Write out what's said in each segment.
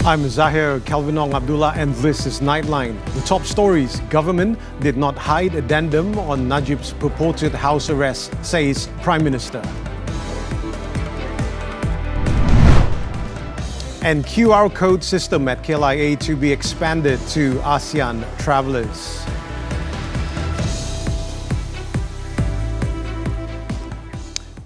I'm Zahir, Kelvin Abdullah, and this is Nightline. The top stories: government did not hide addendum on Najib's purported house arrest, says Prime Minister. And QR code system at KLIA to be expanded to Asean travellers.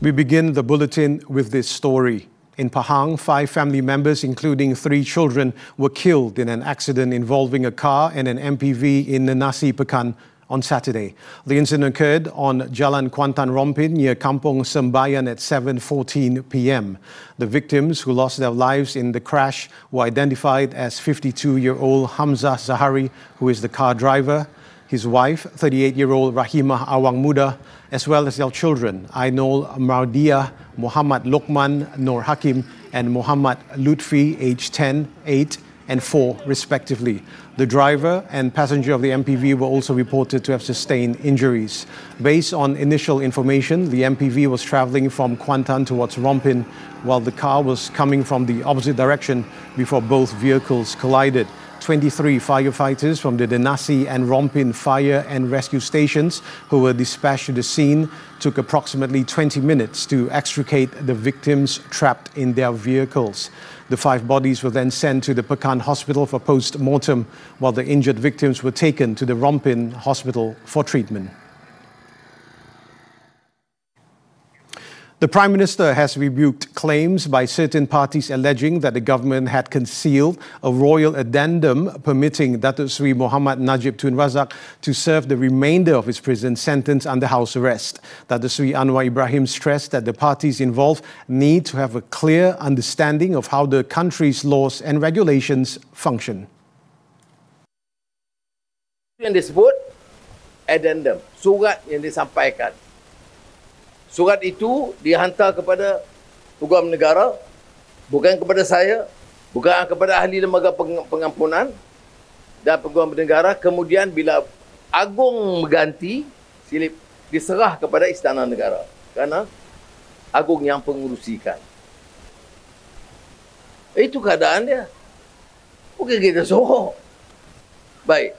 We begin the bulletin with this story. In Pahang, 5 family members, including 3 children, were killed in an accident involving a car and an MPV in Nasi Pekan on Saturday. The incident occurred on Jalan Kuantan Rompin near Kampung Sembayan at 7:14 p.m. The victims who lost their lives in the crash were identified as 52-year-old Hamzah Zahari, who is the car driver, his wife, 38-year-old Rahimah Awang Muda, as well as their children, Ainul Mardiah, Muhammad Lokman Nur Hakim, and Muhammad Lutfi, aged 10, 8, and 4, respectively. The driver and passenger of the MPV were also reported to have sustained injuries. Based on initial information, the MPV was travelling from Kuantan towards Rompin, while the car was coming from the opposite direction before both vehicles collided. 23 firefighters from the Denasi and Rompin fire and rescue stations who were dispatched to the scene took approximately 20 minutes to extricate the victims trapped in their vehicles. The 5 bodies were then sent to the Pekan Hospital for post-mortem, while the injured victims were taken to the Rompin Hospital for treatment. The Prime Minister has rebuked claims by certain parties alleging that the government had concealed a royal addendum permitting Datuk Seri Muhammad Najib Tun Razak to serve the remainder of his prison sentence under house arrest. Datuk Seri Anwar Ibrahim stressed that the parties involved need to have a clear understanding of how the country's laws and regulations function. Yang disebut addendum, surat yang disampaikan. Surat itu dihantar kepada Peguam Negara, bukan kepada saya, bukan kepada ahli lembaga pengampunan dan Peguam Negara. Kemudian bila Agung mengganti, silip diserah kepada Istana Negara. Kerana Agung yang pengurusikan. Itu keadaan dia. Bukan kita suruh. Baik.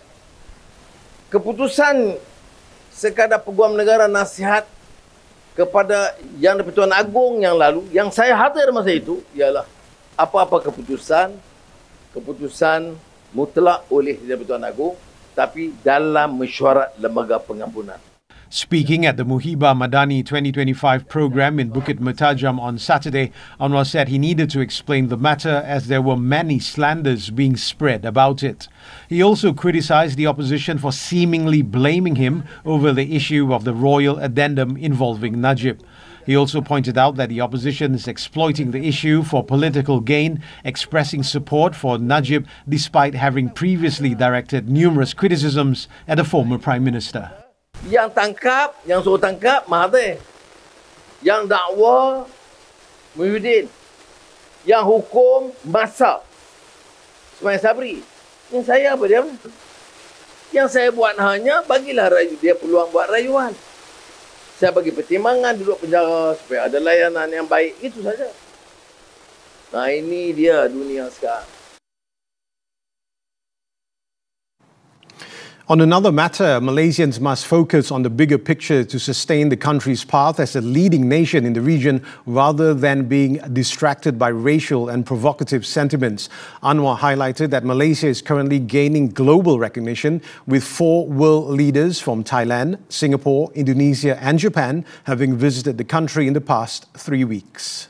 Keputusan sekadar Peguam Negara nasihat kepada Yang di-Pertuan Agong yang lalu, yang saya hadir masa itu, ialah apa-apa keputusan mutlak oleh Yang di-Pertuan Agong, tapi dalam mesyuarat lembaga pengampunan. Speaking at the Muhibah Madani 2025 program in Bukit Mertajam on Saturday, Anwar said he needed to explain the matter as there were many slanders being spread about it. He also criticized the opposition for seemingly blaming him over the issue of the royal addendum involving Najib. He also pointed out that the opposition is exploiting the issue for political gain, expressing support for Najib despite having previously directed numerous criticisms at the former Prime Minister. Yang tangkap, yang suruh tangkap, Mahathir. Yang dakwa, Muhyiddin. Yang hukum, Masa. Ismail Sabri. Yang saya apa dia? Yang saya buat hanya, bagilah dia peluang buat rayuan. Saya bagi pertimbangan duduk penjara supaya ada layanan yang baik. Itu saja. Nah, ini dia dunia sekarang. On another matter, Malaysians must focus on the bigger picture to sustain the country's path as a leading nation in the region rather than being distracted by racial and provocative sentiments. Anwar highlighted that Malaysia is currently gaining global recognition with 4 world leaders from Thailand, Singapore, Indonesia and Japan having visited the country in the past 3 weeks.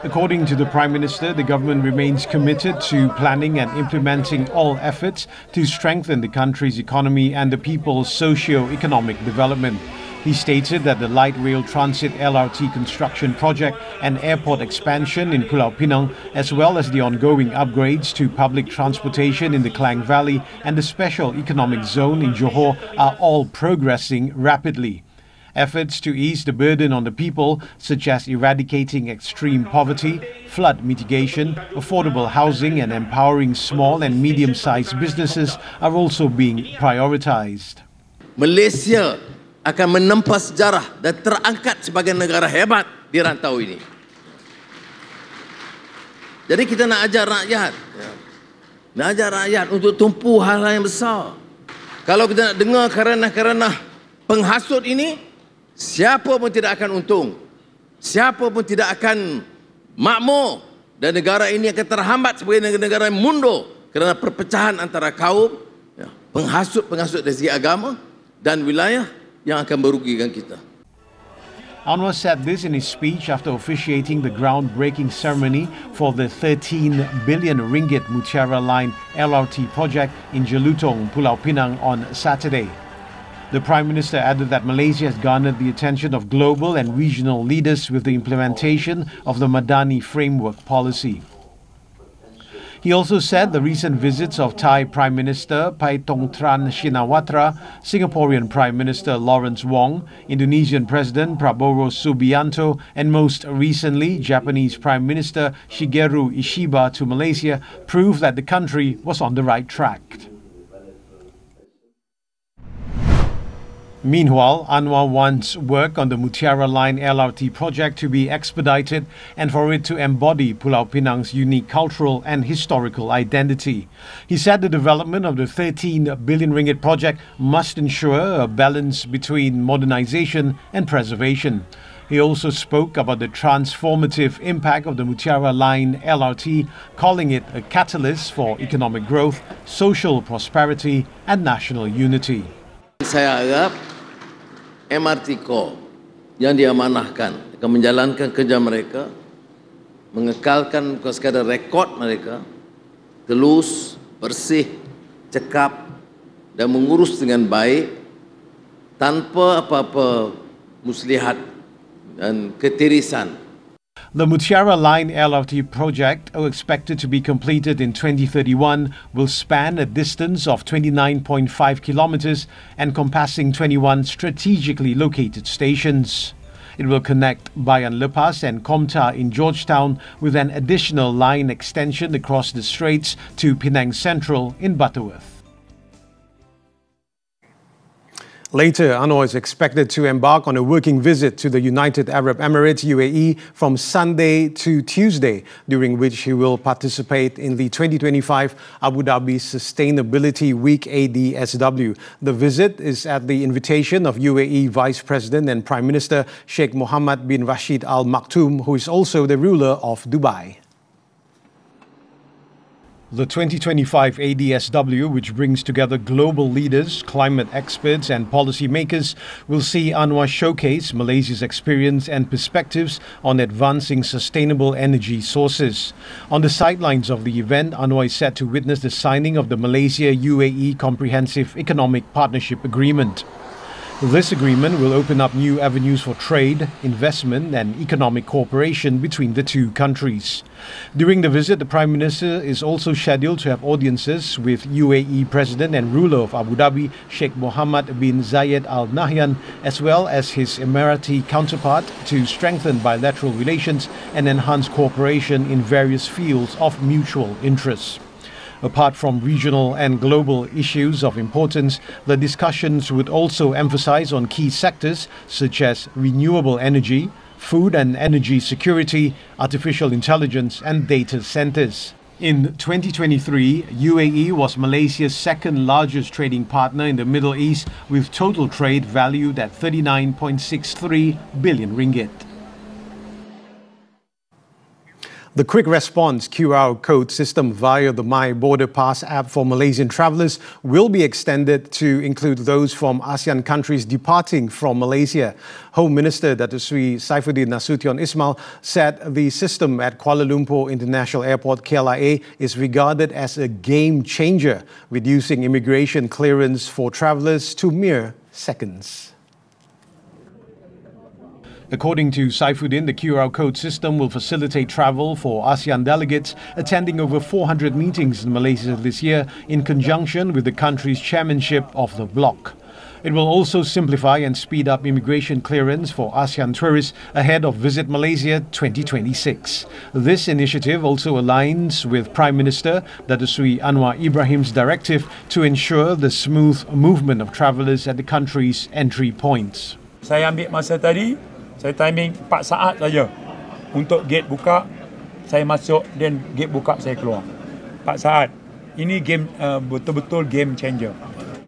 According to the Prime Minister, the government remains committed to planning and implementing all efforts to strengthen the country's economy and the people's socio-economic development. He stated that the light rail transit LRT construction project and airport expansion in Pulau Pinang, as well as the ongoing upgrades to public transportation in the Klang Valley and the special economic zone in Johor are all progressing rapidly. Efforts to ease the burden on the people, such as eradicating extreme poverty, flood mitigation, affordable housing and empowering small and medium-sized businesses are also being prioritized. Malaysia akan menempa sejarah dan terangkat sebagai negara hebat di rantau ini. Jadi kita nak ajar rakyat. Nak ajar rakyat untuk tumpu hal-hal yang besar. Kalau kita nak dengar kerana penghasut ini, siapa pun tidak akan untung. Siapa pun tidak akan makmur. Dan negara ini akan terhambat sebagai negara yang mundur kerana perpecahan antara kaum, penghasut-penghasut dari segi agama dan wilayah yang akan merugikan kita. Anwar said this in his speech after officiating the groundbreaking ceremony for the 13 billion ringgit Mutiara Line LRT project in Jelutong, Pulau Pinang on Saturday. The Prime Minister added that Malaysia has garnered the attention of global and regional leaders with the implementation of the Madani Framework Policy. He also said the recent visits of Thai Prime Minister Paitongtran Shinawatra, Singaporean Prime Minister Lawrence Wong, Indonesian President Prabowo Subianto, and most recently Japanese Prime Minister Shigeru Ishiba to Malaysia prove that the country was on the right track. Meanwhile, Anwar wants work on the Mutiara Line LRT project to be expedited and for it to embody Pulau Pinang's unique cultural and historical identity. He said the development of the 13 billion ringgit project must ensure a balance between modernization and preservation. He also spoke about the transformative impact of the Mutiara Line LRT, calling it a catalyst for economic growth, social prosperity and national unity. Saya harap MRT Core yang diamanahkan akan menjalankan kerja mereka, mengekalkan bukan sekadar rekod mereka, telus, bersih, cekap dan mengurus dengan baik tanpa apa-apa muslihat dan ketirisan. The Mutiara Line LRT project, expected to be completed in 2031, will span a distance of 29.5 kilometers, encompassing 21 strategically located stations. It will connect Bayan Lepas and Kota in Georgetown with an additional line extension across the straits to Penang Central in Butterworth. Later, Anwar is expected to embark on a working visit to the United Arab Emirates, UAE, from Sunday to Tuesday, during which he will participate in the 2025 Abu Dhabi Sustainability Week ADSW. The visit is at the invitation of UAE Vice President and Prime Minister Sheikh Mohammed bin Rashid Al Maktoum, who is also the ruler of Dubai. The 2025 ADSW, which brings together global leaders, climate experts and policymakers, will see Anwar showcase Malaysia's experience and perspectives on advancing sustainable energy sources. On the sidelines of the event, Anwar is set to witness the signing of the Malaysia-UAE Comprehensive Economic Partnership Agreement. This agreement will open up new avenues for trade, investment and economic cooperation between the two countries. During the visit, the Prime Minister is also scheduled to have audiences with UAE President and ruler of Abu Dhabi, Sheikh Mohammed bin Zayed Al Nahyan, as well as his Emirati counterpart, to strengthen bilateral relations and enhance cooperation in various fields of mutual interest. Apart from regional and global issues of importance, the discussions would also emphasize on key sectors such as renewable energy, food and energy security, artificial intelligence and data centers. In 2023, UAE was Malaysia's second largest trading partner in the Middle East, with total trade valued at 39.63 billion ringgit. The quick response QR code system via the My Border Pass app for Malaysian travellers will be extended to include those from Asean countries departing from Malaysia. Home Minister Datuk Sri Saifuddin Nasution Ismail said the system at Kuala Lumpur International Airport KLIA is regarded as a game changer, reducing immigration clearance for travellers to mere seconds. According to Saifuddin, the QR code system will facilitate travel for ASEAN delegates attending over 400 meetings in Malaysia this year in conjunction with the country's chairmanship of the bloc. It will also simplify and speed up immigration clearance for ASEAN tourists ahead of Visit Malaysia 2026. This initiative also aligns with Prime Minister Datuk Sri Anwar Ibrahim's directive to ensure the smooth movement of travellers at the country's entry points. Saya ambil masa tadi, saya timing 4 saat saja untuk gate buka. saya masuk, then gate buka, saya keluar. 4 saat. Ini game betul-betul game changer.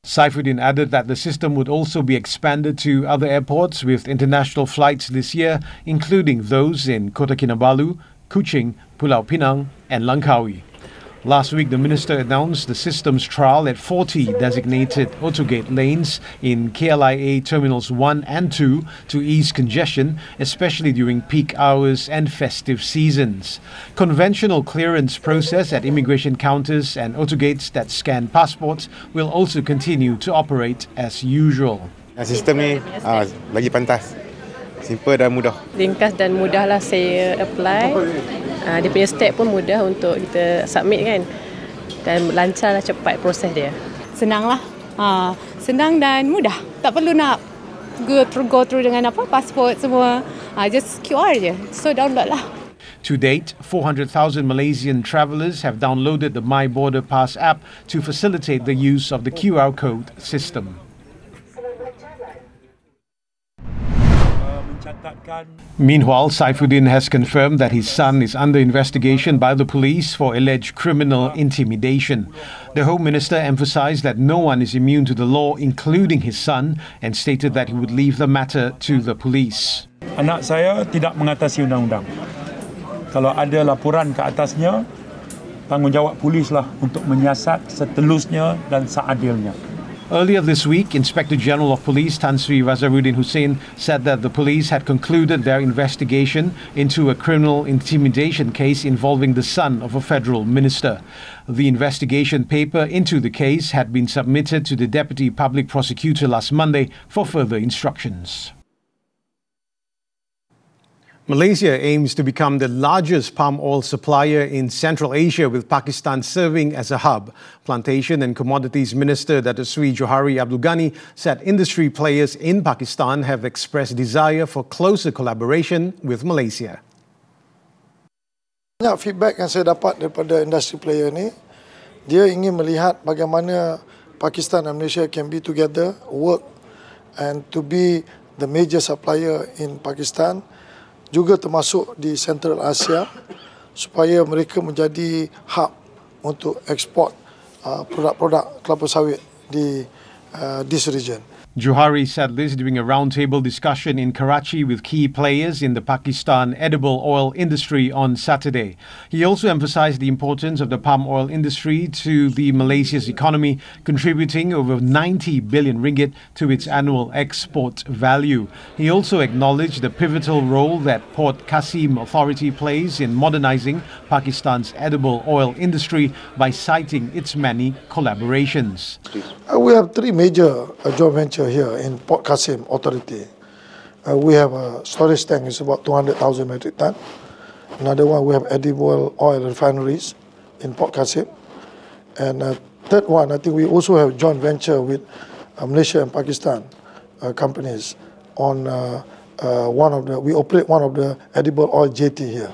Saifuddin added that the system would also be expanded to other airports with international flights this year, including those in Kota Kinabalu, Kuching, Pulau Pinang and Langkawi. Last week, the minister announced the system's trial at 40 designated autogate lanes in KLIA Terminals 1 and 2 to ease congestion, especially during peak hours and festive seasons. Conventional clearance process at immigration counters and autogates that scan passports will also continue to operate as usual. Sistem ni lagi pantas. Simple dan mudah. Ringkas dan mudahlah saya apply. Dia punya step pun mudah untuk kita submit kan. Dan lancarlah cepat proses dia. Senanglah. Senang dan mudah. Tak perlu nak go through dengan pasport semua. Just QR je. So download lah. To date, 400,000 Malaysian travellers have downloaded the My Border Pass app to facilitate the use of the QR code system. Meanwhile, Saifuddin has confirmed that his son is under investigation by the police for alleged criminal intimidation. The Home Minister emphasised that no one is immune to the law, including his son, and stated that he would leave the matter to the police. Anak saya tidak mengatasi undang-undang. Kalau ada laporan ke atasnya, tanggungjawab polislah untuk menyiasat seterusnya dan seadilnya. Earlier this week, Inspector General of Police Tan Sri Razaruddin Hussein said that the police had concluded their investigation into a criminal intimidation case involving the son of a federal minister. The investigation paper into the case had been submitted to the Deputy Public Prosecutor last Monday for further instructions. Malaysia aims to become the largest palm oil supplier in Central Asia, with Pakistan serving as a hub. Plantation and Commodities Minister Datuk Sri Johari Abdul Ghani said industry players in Pakistan have expressed desire for closer collaboration with Malaysia. Banyak feedback yang saya dapat daripada industri player ni, dia ingin melihat bagaimana Pakistan dan Malaysia can be together, work and to be the major supplier in Pakistan, juga termasuk di Central Asia, supaya mereka menjadi hub untuk ekspor produk-produk kelapa sawit di this region. Johari said this during a roundtable discussion in Karachi with key players in the Pakistan edible oil industry on Saturday. He also emphasized the importance of the palm oil industry to the Malaysia's economy, contributing over 90 billion ringgit to its annual export value. He also acknowledged the pivotal role that Port Qasim Authority plays in modernizing Pakistan's edible oil industry by citing its many collaborations. We have three major joint ventures here in Port Qasim Authority. We have a storage tank, it's about 200,000 metric ton. Another one, we have edible oil refineries in Port Qasim. And third one, I think we also have joint venture with Malaysia and Pakistan companies on we operate one of the edible oil jetty here,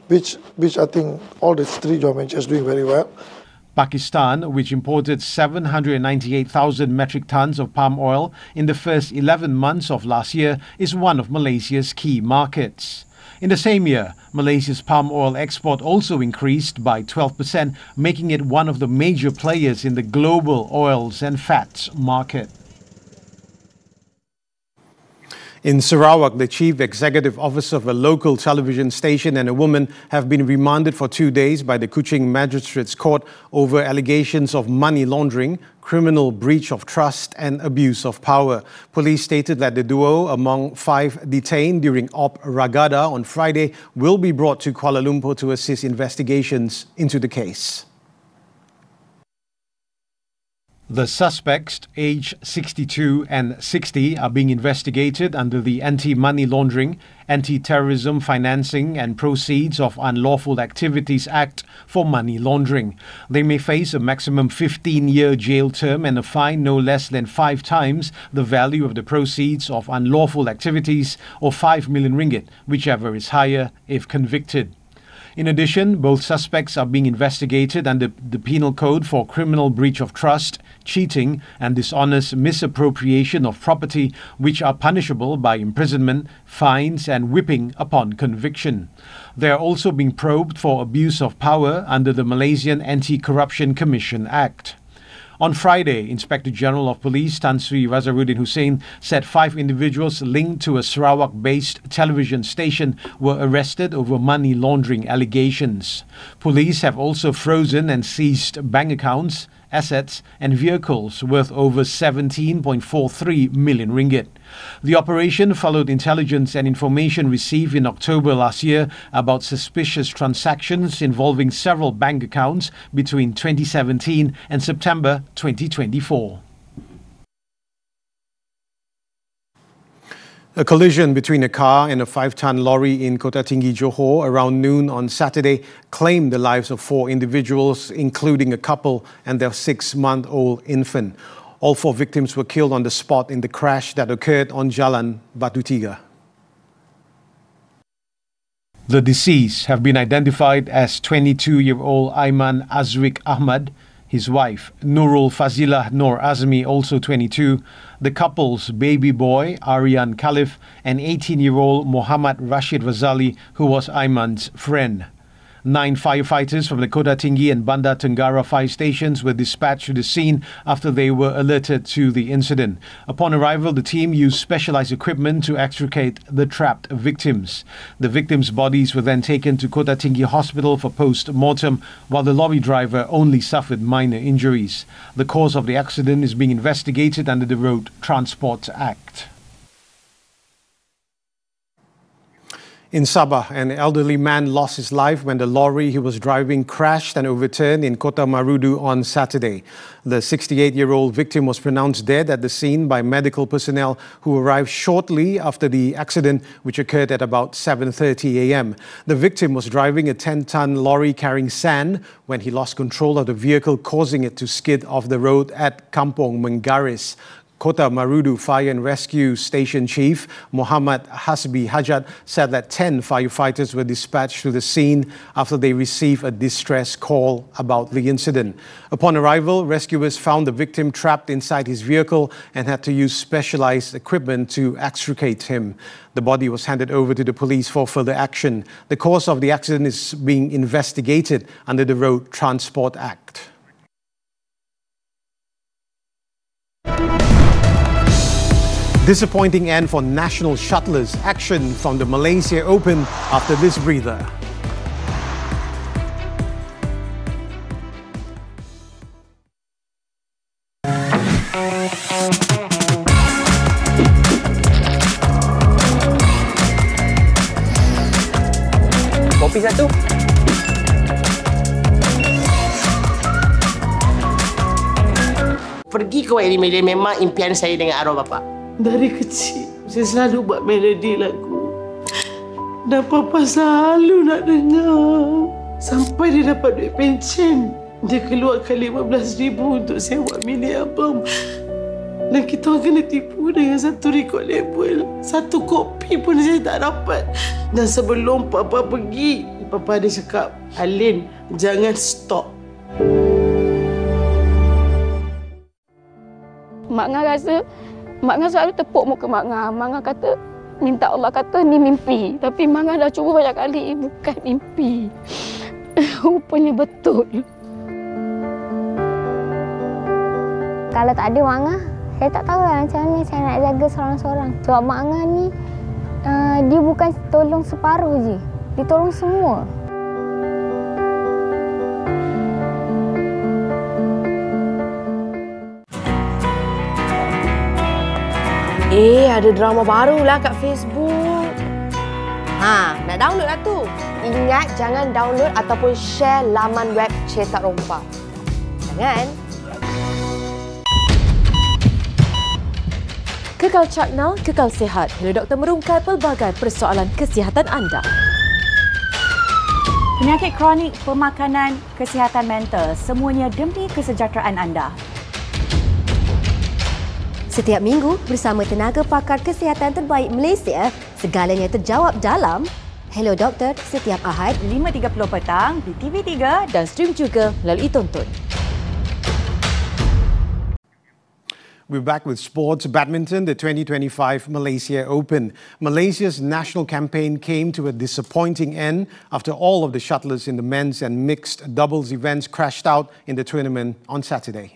which I think all the three joint ventures doing very well. Pakistan, which imported 798,000 metric tons of palm oil in the first 11 months of last year, is one of Malaysia's key markets. In the same year, Malaysia's palm oil export also increased by 12%, making it one of the major players in the global oils and fats market. In Sarawak, the chief executive officer of a local television station and a woman have been remanded for 2 days by the Kuching Magistrates Court over allegations of money laundering, criminal breach of trust and abuse of power. Police stated that the duo, among 5 detained during Op Ragada on Friday, will be brought to Kuala Lumpur to assist investigations into the case. The suspects, aged 62 and 60, are being investigated under the Anti-Money Laundering, Anti-Terrorism Financing and Proceeds of Unlawful Activities Act for money laundering. They may face a maximum 15-year jail term and a fine no less than 5 times the value of the proceeds of unlawful activities, or 5 million ringgit, whichever is higher if convicted. In addition, both suspects are being investigated under the Penal Code for criminal breach of trust, cheating, and dishonest misappropriation of property, which are punishable by imprisonment, fines, and whipping upon conviction. They are also being probed for abuse of power under the Malaysian Anti-Corruption Commission Act. On Friday, Inspector General of Police Tan Sri Razak Hussein said 5 individuals linked to a Sarawak-based television station were arrested over money laundering allegations. Police have also frozen and seized bank accounts, assets and vehicles worth over 17.43 million ringgit. The operation followed intelligence and information received in October last year about suspicious transactions involving several bank accounts between 2017 and September 2024. A collision between a car and a 5-ton lorry in Kota Tinggi, Johor around noon on Saturday claimed the lives of 4 individuals, including a couple and their 6-month-old infant. All 4 victims were killed on the spot in the crash that occurred on Jalan Batu Tiga. The deceased have been identified as 22-year-old Aiman Azrik Ahmad, his wife Nurul Fazilah Nur Azmi, also 22, the couple's baby boy Aryan Khalif, and 18-year-old Muhammad Rashid Razali, who was Aiman's friend. 9 firefighters from the Kota Tinggi and Bandar Tenggara fire stations were dispatched to the scene after they were alerted to the incident. Upon arrival, the team used specialized equipment to extricate the trapped victims. The victims' bodies were then taken to Kota Tinggi Hospital for post-mortem, while the lorry driver only suffered minor injuries. The cause of the accident is being investigated under the Road Transport Act. In Sabah, an elderly man lost his life when the lorry he was driving crashed and overturned in Kota Marudu on Saturday. The 68-year-old victim was pronounced dead at the scene by medical personnel who arrived shortly after the accident, which occurred at about 7:30 a.m. The victim was driving a 10-ton lorry carrying sand when he lost control of the vehicle, causing it to skid off the road at Kampong Menggaris. Kota Marudu Fire and Rescue Station Chief Muhammad Hasbi Hajat said that 10 firefighters were dispatched to the scene after they received a distress call about the incident. Upon arrival, rescuers found the victim trapped inside his vehicle and had to use specialized equipment to extricate him. The body was handed over to the police for further action. The cause of the accident is being investigated under the Road Transport Act. Disappointing end for national shuttlers. Action from the Malaysia Open after this breather. Kopi satu. Pergi ke YD Media memang impian saya dengan arwah bapa. Dari kecil, saya selalu buat melodi lagu. Dan Papa selalu nak dengar. Sampai dia dapat duit pencen. Dia keluarkan 15,000 untuk sewa mini album. Dan kita orang kena tipu dengan satu record label. Satu kopi pun saya tak dapat. Dan sebelum Papa pergi, Papa ada cakap, Alin, jangan stop. Mak Ngah rasa, Mak Ngah selalu tepuk muka Mak Ngah. Mak Ngah kata, minta Allah kata ni mimpi. Tapi Mak Ngah dah cuba banyak kali, bukan mimpi. Rupanya betul. Kalau tak ada Mak Ngah, saya tak tahulah macam mana saya nak jaga seorang-seorang. Sebab Mak Ngah ni, dia bukan tolong separuh je. Dia tolong semua. Ada drama baru lah kat Facebook. Nak download lah tu. Ingat jangan download ataupun share laman web Cetak Rompak. Jangan. Kekal cakna, kekal sihat. Hello Doktor merungkai pelbagai persoalan kesihatan anda. Penyakit kronik, pemakanan, kesihatan mental, semuanya demi kesejahteraan anda. Setiap minggu bersama tenaga pakar kesihatan terbaik Malaysia, segalanya terjawab dalam Hello Doktor setiap Ahad 5.30 petang di TV3 dan stream juga melalui Tonton. We're back with sports. Badminton, the 2025 Malaysia Open. Malaysia's national campaign came to a disappointing end after all of the shuttlers in the men's and mixed doubles events crashed out in the tournament on Saturday.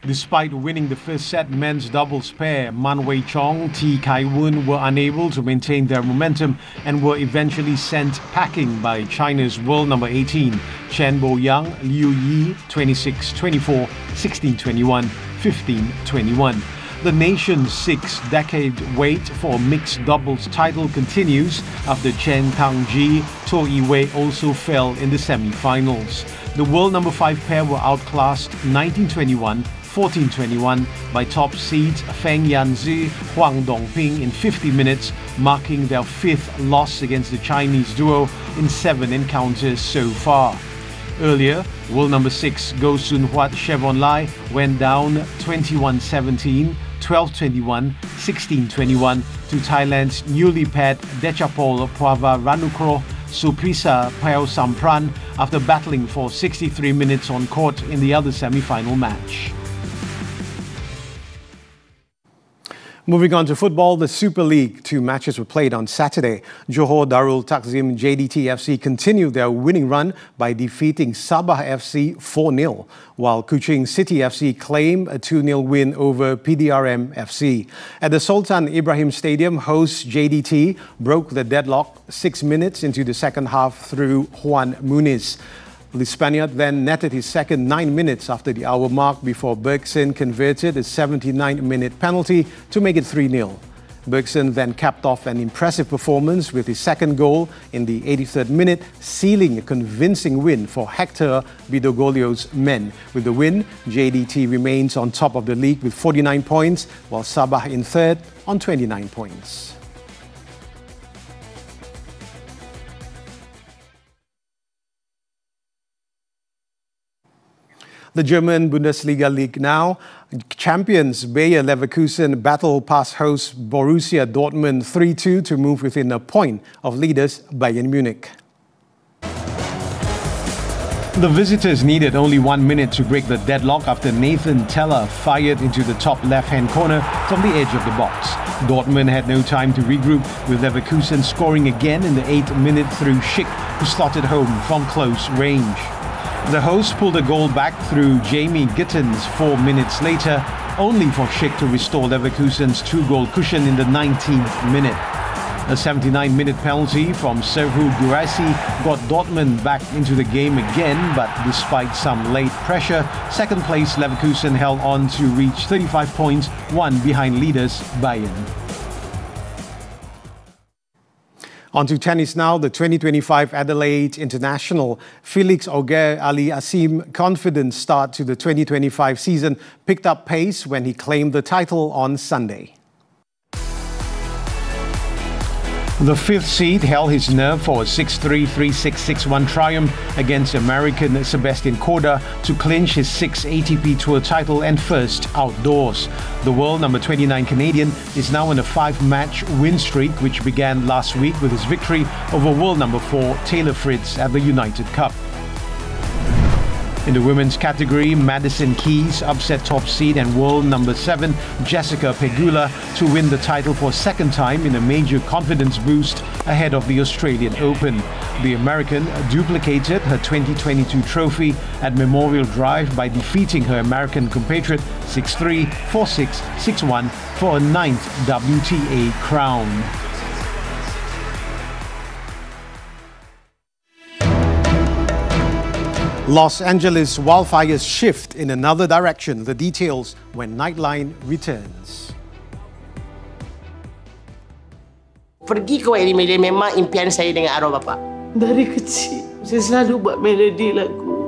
Despite winning the first set men's doubles pair, Man Wei Chong, T Kai Woon were unable to maintain their momentum and were eventually sent packing by China's world number 18, Chen Bo-yang, Liu Yi, 26-24, 16-21, 15-21. The nation's six-decade wait for a mixed doubles title continues after Chen Kang-ji, To Yi-wei also fell in the semi-finals. The world number 5 pair were outclassed 19-21, 14-21 by top seeds Feng Yanzi, Huang Dongping in 50 minutes, marking their 5th loss against the Chinese duo in 7 encounters so far. Earlier, world number 6 Go Soon Huat Chevron Lai went down 21-17, 12-21, 16-21 to Thailand's newly paired Dechapol Prava Ranukro Suprisa Pao Sampran after battling for 63 minutes on court in the other semi-final match. Moving on to football, the Super League. 2 matches were played on Saturday. Johor Darul Takzim JDT FC continued their winning run by defeating Sabah FC 4-0, while Kuching City FC claimed a 2-0 win over PDRM FC. At the Sultan Ibrahim Stadium, hosts JDT broke the deadlock 6 minutes into the second half through Juan Muniz. The Spaniard then netted his second 9 minutes after the hour mark before Bergson converted a 79-minute penalty to make it 3-0. Bergson then capped off an impressive performance with his second goal in the 83rd minute, sealing a convincing win for Hector Bidogolio's men. With the win, JDT remains on top of the league with 49 points, while Sabah in third on 29 points. The German Bundesliga League now. Champions Bayer Leverkusen battle past host Borussia Dortmund 3-2 to move within a point of leaders Bayern Munich. The visitors needed only 1 minute to break the deadlock after Nathan Teller fired into the top left-hand corner from the edge of the box. Dortmund had no time to regroup, with Leverkusen scoring again in the 8th minute through Schick, who slotted home from close range. The hosts pulled a goal back through Jamie Gittens 4 minutes later, only for Schick to restore Leverkusen's 2-goal cushion in the 19th minute. A 79-minute penalty from Serhu Guraisi got Dortmund back into the game again, but despite some late pressure, second-place Leverkusen held on to reach 35 points, 1 behind leaders Bayern. On to tennis now. The 2025 Adelaide International. Felix Auger-Ali Asim confident start to the 2025 season picked up pace when he claimed the title on Sunday. The 5th seed held his nerve for a 6-3, 3-6, 6-1 triumph against American Sebastian Kota to clinch his 6th ATP Tour title and first outdoors. The world number 29 Canadian is now on a 5-match win streak, which began last week with his victory over world number 4 Taylor Fritz at the United Cup. In the women's category, Madison Keys upset top seed and world number 7 Jessica Pegula to win the title for a second time in a major confidence boost ahead of the Australian Open. The American duplicated her 2022 trophy at Memorial Drive by defeating her American compatriot 6-3, 4-6, 6-1 for a 9th WTA crown. Los Angeles wildfires shift in another direction. The details when Nightline returns. Pergi ke YD Media memang impian saya dengan arwah bapa. Dari kecil, saya selalu buat melodi lagu.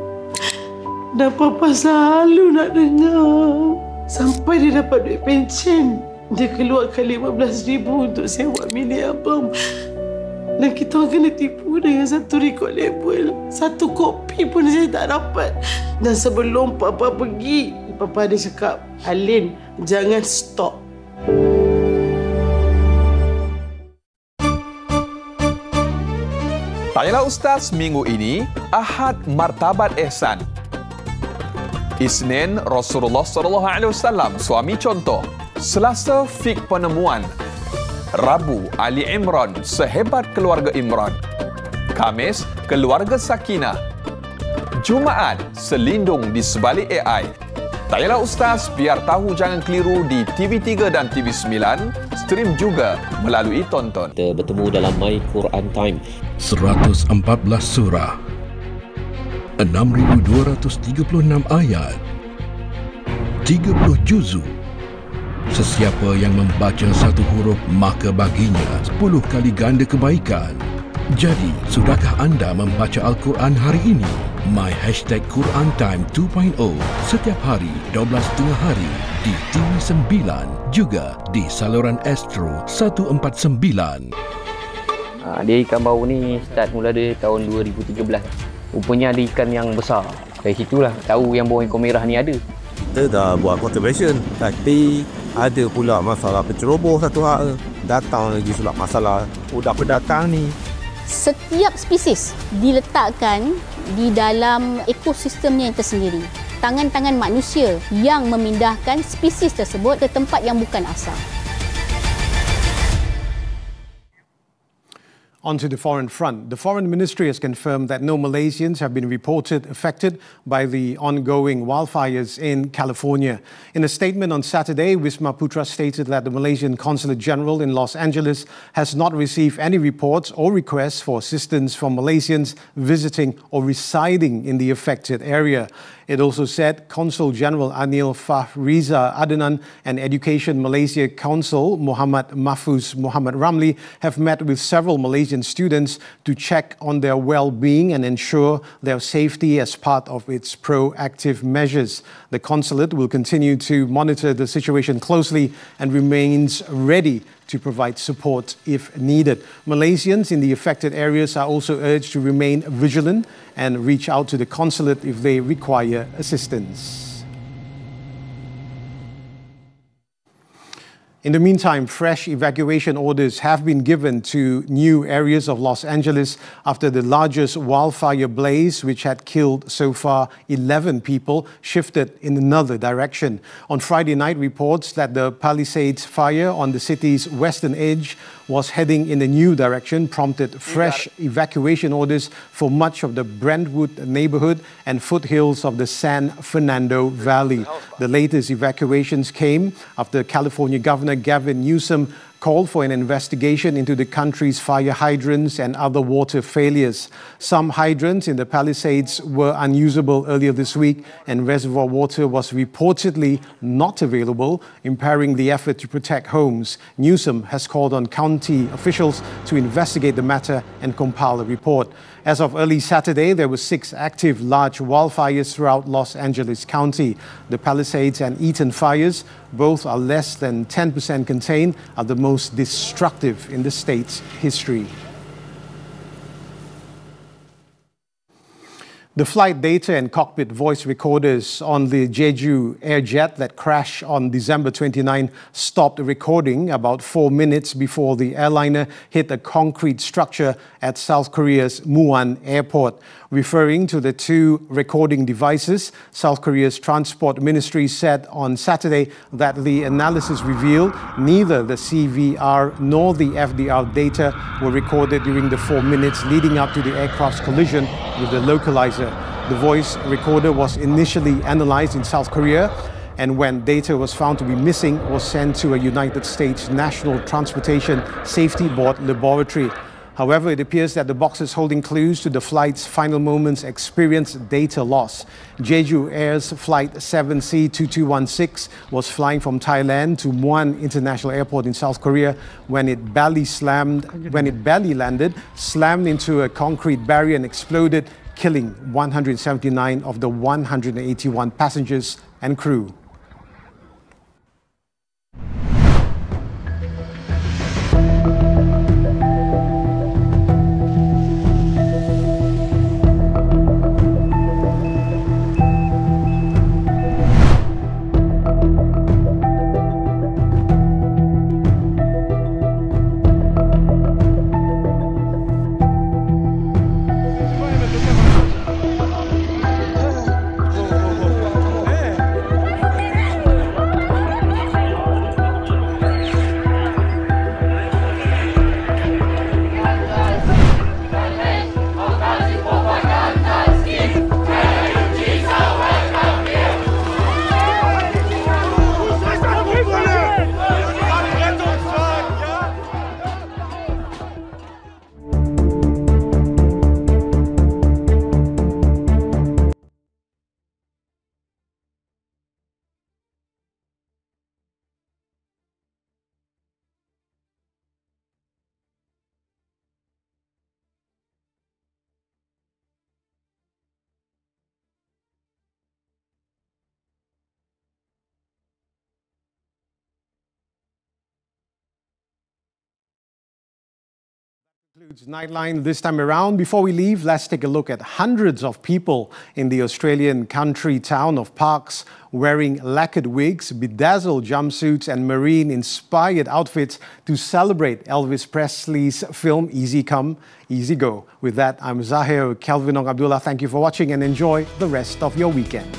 Dan Papa selalu nak dengar. Sampai dia dapat duit pencen. Dia keluarkan 15,000 untuk sewa mini album. Dan kita orang kena tipu dengan satu record label. Satu kopi pun saya tak dapat. Dan sebelum Papa pergi, Papa ada cakap, Alin, jangan stop. Tanyalah Ustaz minggu ini, Ahad Martabat Ehsan. Isnin, Rasulullah SAW, suami contoh. Selasa, fik penemuan. Rabu, Ali Imran, sehebat keluarga Imran. Khamis, keluarga Sakinah. Jumaat, selindung di sebalik AI. Tak yalah Ustaz, biar tahu jangan keliru di TV3 dan TV9, stream juga melalui tonton. Kita bertemu dalam My Quran Time. 114 surah, 6,236 ayat, 30 juzu. Sesiapa yang membaca satu huruf, maka baginya 10 kali ganda kebaikan. Jadi, sudahkah anda membaca Al-Quran hari ini? My #Quran Time 2.0 setiap hari 12.30 hari di TV9, juga di saluran Astro 149. Dia ikan bau ni start mula dari tahun 2013. Rupanya ada ikan yang besar. Dari situlah tahu yang bau ekor merah ni ada. Kita dah buat conservation, tapi ada pula masalah penceroboh satu hal. Datang lagi pula masalah budak pendatang ni. Setiap spesies diletakkan di dalam ekosistemnya yang tersendiri. Tangan-tangan manusia yang memindahkan spesies tersebut ke tempat yang bukan asal. On to the foreign front. The Foreign Ministry has confirmed that no Malaysians have been reported affected by the ongoing wildfires in California. In a statement on Saturday, Wisma Putra stated that the Malaysian Consulate General in Los Angeles has not received any reports or requests for assistance from Malaysians visiting or residing in the affected area. It also said Consul General Anil Fahriza Adnan and Education Malaysia Council Muhammad Mahfuz Muhammad Ramli have met with several Malaysian students to check on their well-being and ensure their safety as part of its proactive measures. The consulate will continue to monitor the situation closely and remains ready to provide support if needed. Malaysians in the affected areas are also urged to remain vigilant and reach out to the consulate if they require assistance. In the meantime, fresh evacuation orders have been given to new areas of Los Angeles after the largest wildfire blaze, which had killed so far 11 people, shifted in another direction. On Friday night, reports that the Palisades fire on the city's western edge was heading in a new direction prompted fresh evacuation orders for much of the Brentwood neighborhood and foothills of the San Fernando Valley. The latest evacuations came after California Governor Gavin Newsom called for an investigation into the country's fire hydrants and other water failures. Some hydrants in the Palisades were unusable earlier this week, and reservoir water was reportedly not available, impairing the effort to protect homes. Newsom has called on county officials to investigate the matter and compile a report. As of early Saturday, there were 6 active large wildfires throughout Los Angeles County. The Palisades and Eaton fires, both are less than 10% contained, are the most destructive in the state's history. The flight data and cockpit voice recorders on the Jeju Airjet that crashed on December 29 stopped recording about 4 minutes before the airliner hit a concrete structure at South Korea's Muan Airport. Referring to the 2 recording devices, South Korea's Transport Ministry said on Saturday that the analysis revealed neither the CVR nor the FDR data were recorded during the 4 minutes leading up to the aircraft's collision with the localizer. The voice recorder was initially analyzed in South Korea, and when data was found to be missing, was sent to a United States National Transportation Safety Board laboratory. However, it appears that the boxes holding clues to the flight's final moments experienced data loss. Jeju Air's Flight 7C2216 was flying from Thailand to Muan International Airport in South Korea when it belly landed, slammed into a concrete barrier and exploded, killing 179 of the 181 passengers and crew. Concludes Nightline this time around. Before we leave, let's take a look at hundreds of people in the Australian country town of Parkes wearing lacquered wigs, bedazzled jumpsuits and marine-inspired outfits to celebrate Elvis Presley's film Easy Come, Easy Go. With that, I'm Zahir, Kelvin and Abdullah. Thank you for watching and enjoy the rest of your weekend.